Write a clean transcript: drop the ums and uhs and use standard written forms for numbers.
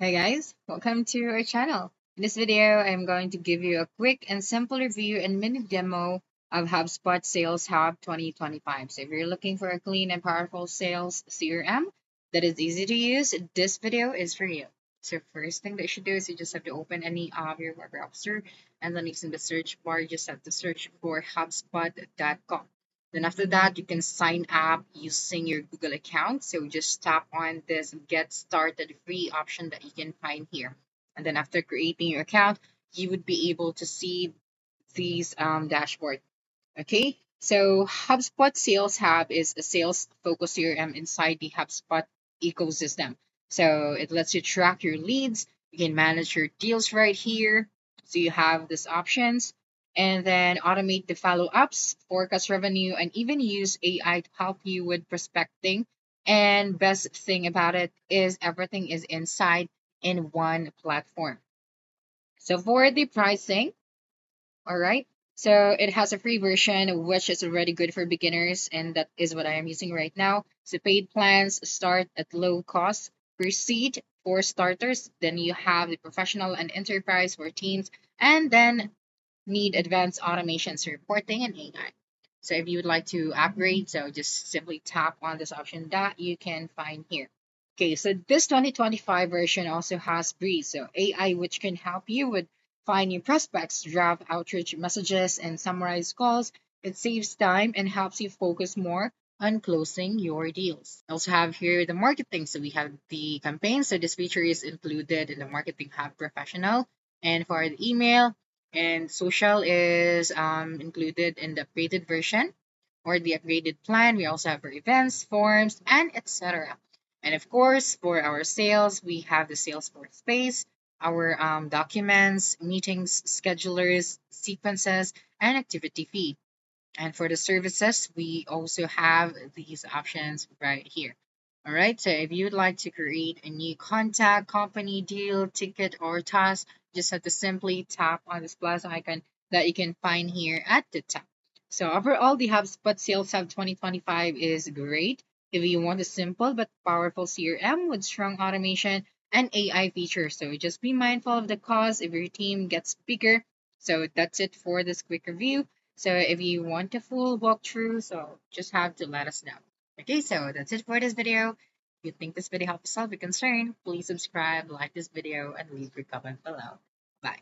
Hi guys, welcome to our channel. In this video, I'm going to give you a quick and simple review and mini demo of HubSpot Sales Hub 2025. So if you're looking for a clean and powerful sales CRM that is easy to use, this video is for you. So first thing that you should do is you just have to open any of your web browser, and then in the search bar, you just have to search for hubspot.com. Then after that, you can sign up using your Google account. So just tap on this get started free option that you can find here. And then after creating your account, you would be able to see these dashboard. Okay. So HubSpot Sales Hub is a sales focused CRM inside the HubSpot ecosystem. So it lets you track your leads. You can manage your deals right here. So you have these options, and then automate the follow ups, forecast revenue, and even use AI to help you with prospecting. And best thing about it is everything is inside in one platform. So for the pricing, all right. So it has a free version, which is already good for beginners, and that is what I am using right now. So paid plans start at low cost per seat for starters. Then you have the professional and enterprise for teams, and then need advanced automations, reporting, and AI. So if you would like to upgrade, so just simply tap on this option that you can find here. Okay, so this 2025 version also has Breeze, so AI, which can help you with find new prospects, draft outreach messages, and summarize calls. It saves time and helps you focus more on closing your deals. I also have here the marketing. So we have the campaign. So this feature is included in the Marketing Hub Professional. And for the email and social is included in the upgraded version or the upgraded plan. We also have for events, forms, and etc. And of course, for our sales, we have the Salesforce space, our documents, meetings, schedulers, sequences, and activity feed. And for the services, we also have these options right here. All right, so if you'd like to create a new contact, company, deal, ticket, or task, just have to simply tap on this plus icon that you can find here at the top. So overall, the HubSpot Sales Hub 2025 is great if you want a simple but powerful CRM with strong automation and AI features. So just be mindful of the cost if your team gets bigger. So that's it for this quick review. So if you want a full walkthrough, so just have to let us know. Okay, so that's it for this video. If you think this video helped solve your concern, please subscribe, like this video, and leave your comment below. Bye.